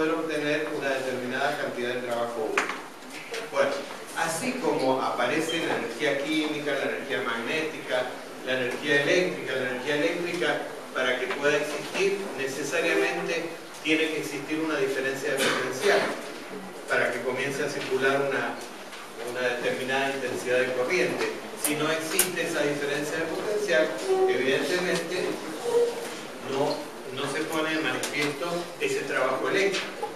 poder obtener una determinada cantidad de trabajo útil. Bueno, así como aparece la energía química, la energía magnética, la energía eléctrica, para que pueda existir, necesariamente tiene que existir una diferencia de potencial para que comience a circular una determinada intensidad de corriente. Si no existe esa diferencia de potencial, evidentemente no se pone en manifiesto ese trabajo eléctrico.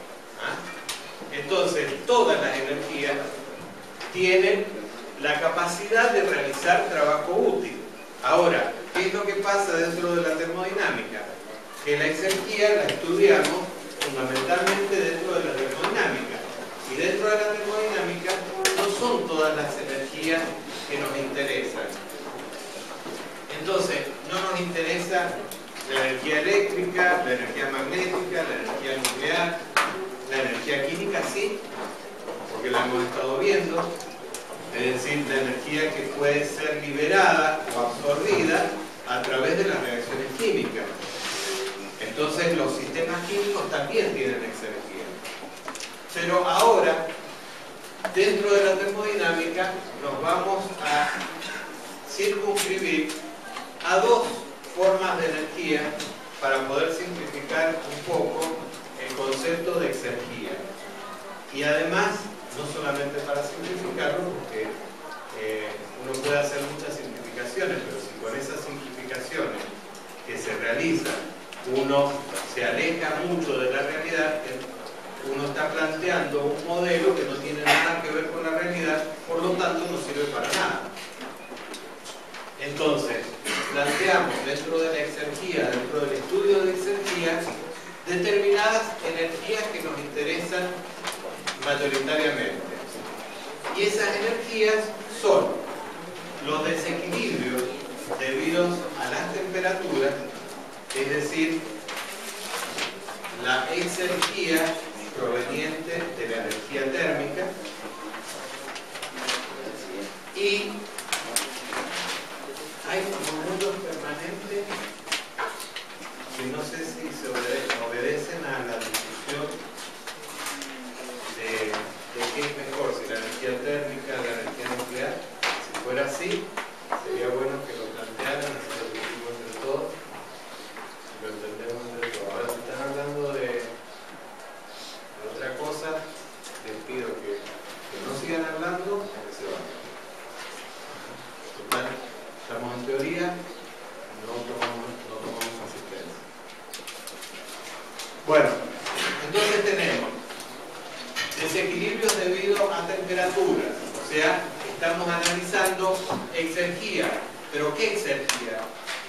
Entonces, todas las energías tienen la capacidad de realizar trabajo útil. Ahora, ¿qué es lo que pasa dentro de la termodinámica? Que la exergía la estudiamos fundamentalmente dentro de la termodinámica. Y dentro de la termodinámica no son todas las energías que nos interesan. Entonces, no nos interesa la energía eléctrica, la energía magnética, la energía nuclear, la energía química sí, porque la hemos estado viendo, es decir, la energía que puede ser liberada o absorbida a través de las reacciones químicas. Entonces los sistemas químicos también tienen exergía. Pero ahora, dentro de la termodinámica, nos vamos a circunscribir a dos formas de energía para poder simplificar un poco el concepto de exergía. Y además, no solamente para simplificarlo, porque uno puede hacer muchas simplificaciones, pero si con esas simplificaciones que se realizan uno se aleja mucho de la realidad, uno está planteando un modelo que no tiene nada que ver con la realidad, por lo tanto no sirve para nada. Entonces, planteamos dentro de la exergía, dentro del estudio de exergía, determinadas energías que nos interesan mayoritariamente. Y esas energías son los desequilibrios debidos a las temperaturas, es decir, la exergía proveniente de la energía térmica y hay mundos permanentes que no sé si se obedecen a la discusión de qué es mejor, si la energía térmica o la energía nuclear. Si fuera así, sería bueno que lo plantearan, así lo discutimos entre todos, lo entendemos entre todos. Ahora, si están hablando de otra cosa, les pido que no sigan hablando o que se vayan. Total, estamos en teoría, no tomamos asistencia. Bueno, entonces tenemos desequilibrios debido a temperaturas, o sea, estamos analizando exergía. ¿Pero qué exergía?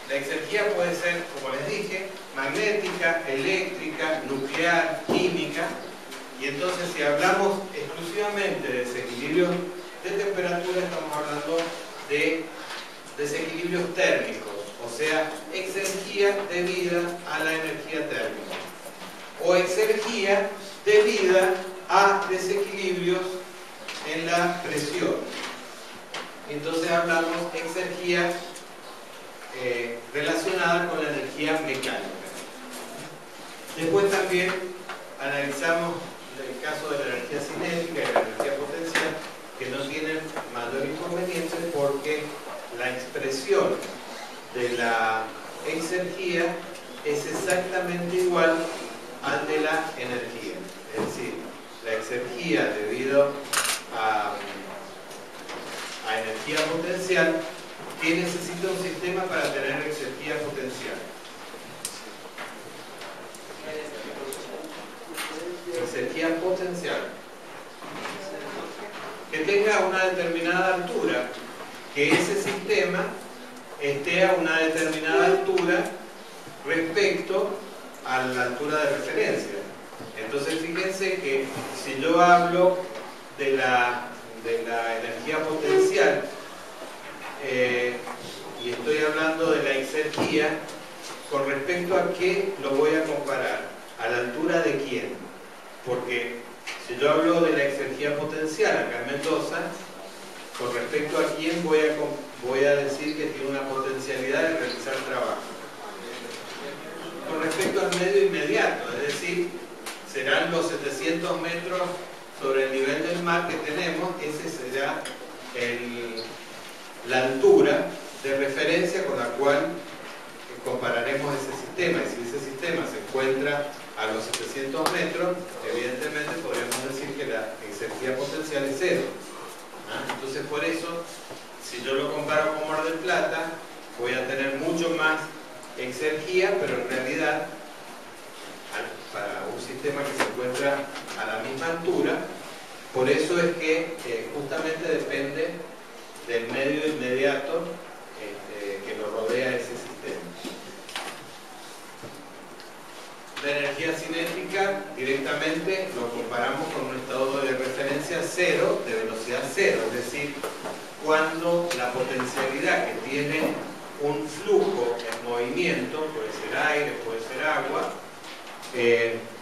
La exergía puede ser, como les dije, magnética, eléctrica, nuclear, química. Y entonces, si hablamos exclusivamente de desequilibrios de temperatura, estamos hablando de desequilibrios térmicos, o sea, exergía debida a la energía térmica, o exergía debida a desequilibrios en la presión. Entonces hablamos de exergía relacionada con la energía mecánica. Después también analizamos el caso de la energía cinética y la energía potencial, que no tienen mayor inconveniente porque la expresión de la exergía es exactamente igual al de la energía. Es decir, la exergía debido a energía potencial, ¿qué necesita un sistema para tener exergía potencial? Exergía potencial. Que tenga una determinada altura, que ese sistema esté a una determinada altura respecto a la altura de referencia. Entonces fíjense que si yo hablo de la energía potencial y estoy hablando de la exergía, ¿con respecto a qué lo voy a comparar? ¿A la altura de quién? Porque si yo hablo de la exergía potencial acá en Mendoza, ¿con respecto a quién voy a decir que tiene una potencialidad de realizar trabajo? Con respecto al medio inmediato, es decir, serán los 700 metros sobre el nivel del mar que tenemos. Ese será la altura de referencia con la cual compararemos ese sistema. Y si ese sistema se encuentra a los 700 metros, evidentemente podríamos decir que la exergía potencial es cero. Entonces, por eso, si yo lo comparo con Mar del Plata, voy a tener mucho más exergía, pero en realidad, para un sistema que se encuentra a la misma altura, por eso es que justamente depende del medio inmediato que nos rodea ese sistema. La energía cinética directamente lo comparamos con un estado de referencia cero, de velocidad cero, es decir, cuando la potencialidad que tiene un flujo en movimiento, puede ser aire, puede ser agua,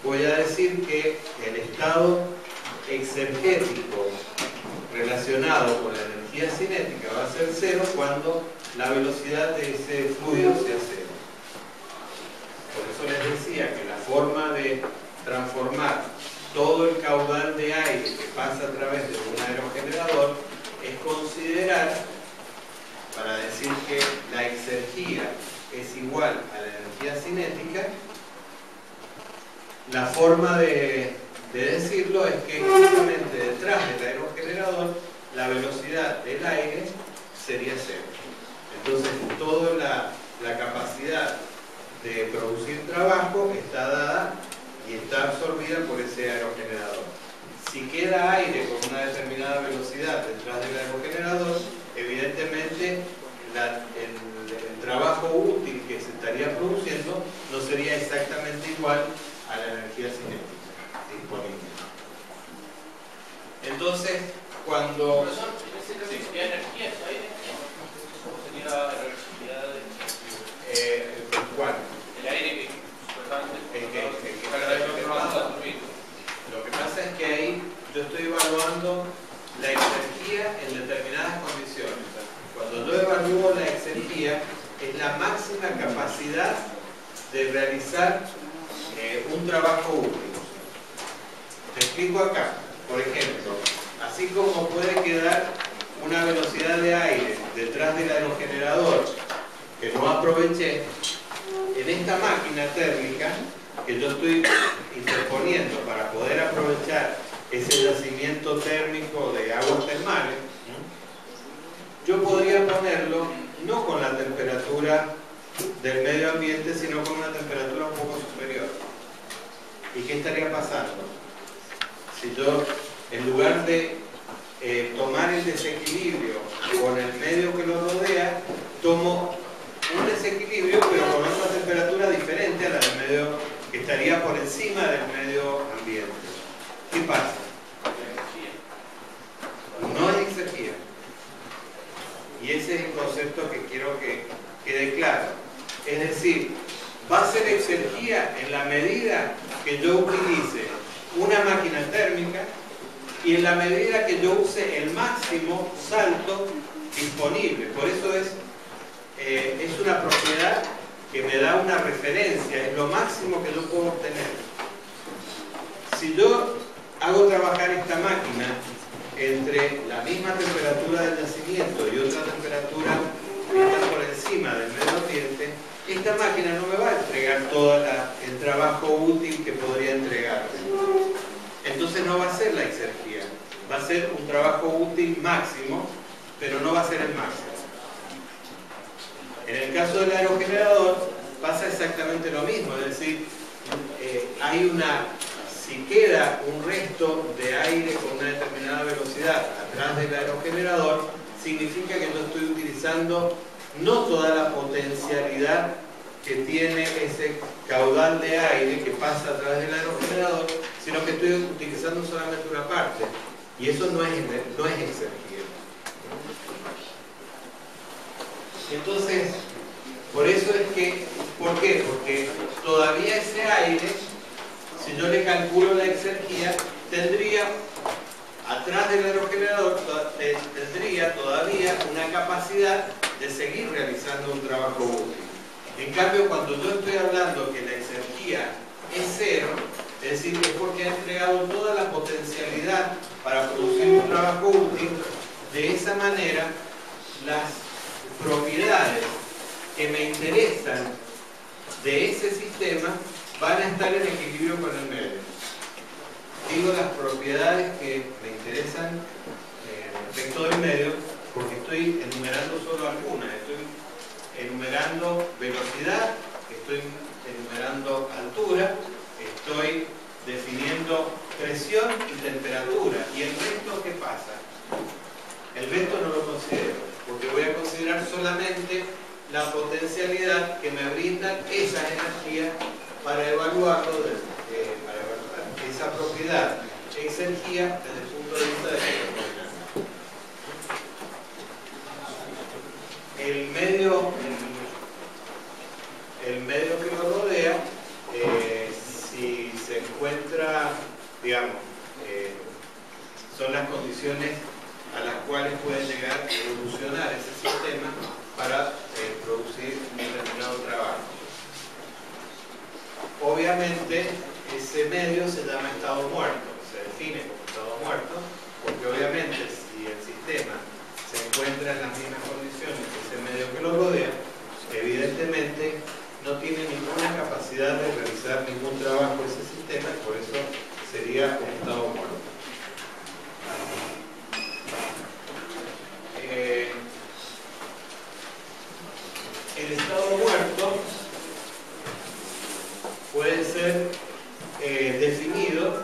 voy a decir que el estado exergético relacionado con la energía cinética va a ser cero cuando la velocidad de ese fluido sea cero. Por eso les decía que la forma de transformar todo el caudal de aire que pasa a través de un aerogenerador es considerar, para decir que la exergía es igual a la energía cinética, la forma de decirlo es que justamente detrás del aerogenerador la velocidad del aire sería cero. Entonces toda la capacidad de producir trabajo está dada y está absorbida por ese aerogenerador. Si queda aire con una determinada velocidad detrás del aerogenerador, evidentemente el trabajo útil que se estaría produciendo no sería exactamente igual a la energía cinética disponible. Entonces, cuando... Profesor, en ese caso sería energía, es aire, ¿cómo sería la reversibilidad de... ¿Cuál? El aire que cada vez lo que pasa. Lo que pasa es que ahí yo estoy evaluando la exergía en determinadas condiciones. Cuando yo evalúo la exergía, es la máxima capacidad de realizar un trabajo útil. Te explico acá. Por ejemplo, así como puede quedar una velocidad de aire detrás del aerogenerador que no aproveché, en esta máquina térmica que yo estoy interponiendo para poder aprovechar ese yacimiento térmico de aguas termales, yo podría ponerlo no con la temperatura del medio ambiente, sino con una temperatura un poco superior. ¿Y qué estaría pasando? Si yo, en lugar de tomar el desequilibrio con el medio que lo rodea, tomo un desequilibrio pero con otra temperatura diferente a la del medio que estaría por encima del medio ambiente. ¿Qué pasa? No hay exergía. Y ese es el concepto que quiero que quede claro. Es decir, va a ser exergía en la medida que yo utilice una máquina térmica y en la medida que yo use el máximo salto disponible. Por eso es una propiedad que me da una referencia, es lo máximo que yo puedo obtener. Si yo hago trabajar esta máquina entre la misma temperatura del yacimiento y otra temperatura que está por encima del medio ambiente, esta máquina no me va a entregar todo el trabajo útil que podría entregarme. Entonces no va a ser la exergía, va a ser un trabajo útil máximo, pero no va a ser el máximo. En el caso del aerogenerador pasa exactamente lo mismo, es decir, si queda un resto de aire con una determinada velocidad atrás del aerogenerador, significa que yo estoy utilizando no toda la potencialidad que tiene ese caudal de aire que pasa a través del aerogenerador, sino que estoy utilizando solamente una parte. Y eso no es exergía. Entonces, por eso es que, ¿por qué? Porque todavía ese aire, si yo le calculo la exergía, tendría, atrás del aerogenerador, tendría todavía una capacidad de seguir realizando un trabajo útil. En cambio, cuando yo estoy hablando que la exergía es cero, Es decir, es porque ha entregado toda la potencialidad para producir un trabajo útil. De esa manera, las propiedades que me interesan de ese sistema van a estar en equilibrio con el medio. Digo las propiedades que me interesan respecto del medio porque estoy enumerando solo algunas. Estoy enumerando velocidad, estoy enumerando altura, estoy definiendo presión y temperatura. ¿Y el resto qué pasa? El resto no lo considero, porque voy a considerar solamente la potencialidad que me brindan esas energías para evaluarlo, para evaluar esa propiedad, esa energía desde el punto de vista de la termodinámica. El medio que lo rodea, si se encuentra, digamos, son las condiciones a las cuales puede llegar a evolucionar ese sistema para producir un determinado trabajo. Obviamente, ese medio se llama estado muerto, se define como estado muerto, porque obviamente si el sistema se encuentra en las mismas condiciones que ese medio que lo rodea, evidentemente no tiene ninguna capacidad de realizar ningún trabajo ese sistema y por eso sería un estado muerto. El estado muerto puede ser definido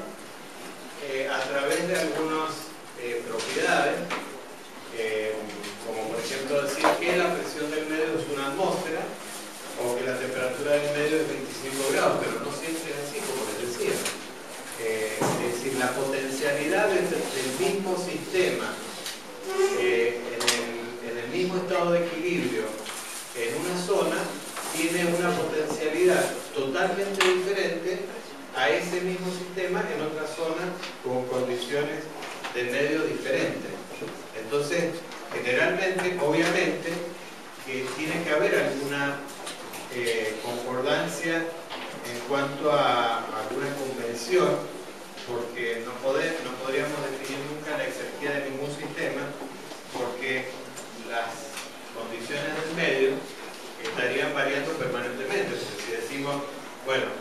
a través de algunas propiedades, como por ejemplo decir que la presión del medio es una atmósfera o que la temperatura del medio es 25 grados, pero no siempre es así, como les decía. Es decir, la potencialidad del mismo sistema en el mismo estado de equilibrio en una zona tiene una potencialidad totalmente diferente a ese mismo sistema en otra zona con condiciones de medio diferentes. Entonces, generalmente, obviamente, que tiene que haber alguna concordancia en cuanto a alguna convención, porque no podríamos definir nunca la exergia de ningún sistema, porque las condiciones del medio estarían variando permanentemente. Si decimos, bueno,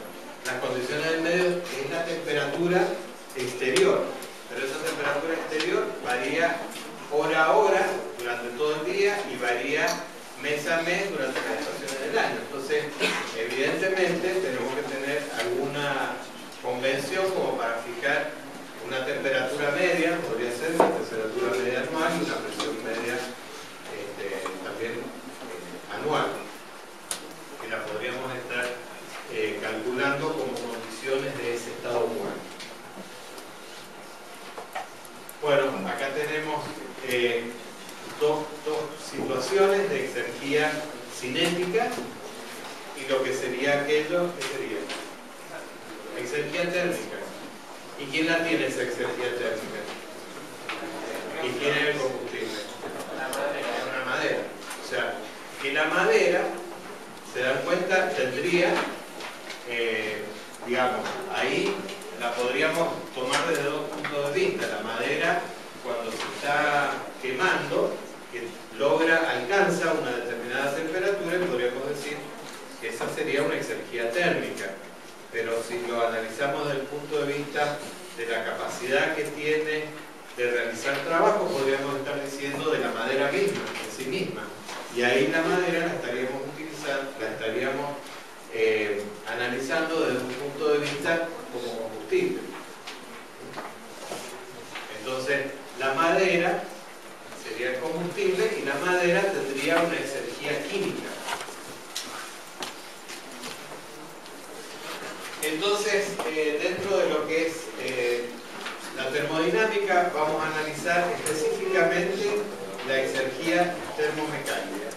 las condiciones del medio es la temperatura exterior, pero esa temperatura exterior varía hora a hora durante todo el día y varía mes a mes durante las estaciones del año. Entonces, evidentemente, tenemos que tener alguna convención como para fijar una temperatura media, podría ser una temperatura media anual y una presión media también anual, que la podríamos estar calculando como condiciones de ese estado muerto. Bueno, acá tenemos dos situaciones de exergia cinética y lo que sería aquello, ¿qué sería? Exergia térmica. ¿Y quién la tiene esa exergia térmica? ¿Y quién es el combustible? Una madera. O sea, que la madera, se dan cuenta, tendría, digamos, ahí la podríamos tomar desde dos puntos de vista. La madera, cuando se está quemando, que alcanza una determinada temperatura, y podríamos decir que esa sería una exergia térmica. Pero si lo analizamos desde el punto de vista de la capacidad que tiene de realizar trabajo, podríamos estar diciendo de la madera misma, en sí misma. Y ahí la madera la estaríamos utilizando, la estaríamos analizando desde un punto de vista como combustible. Entonces, la madera sería el combustible y la madera tendría una exergia química. Entonces, dentro de lo que es la termodinámica, vamos a analizar específicamente la exergia termomecánica.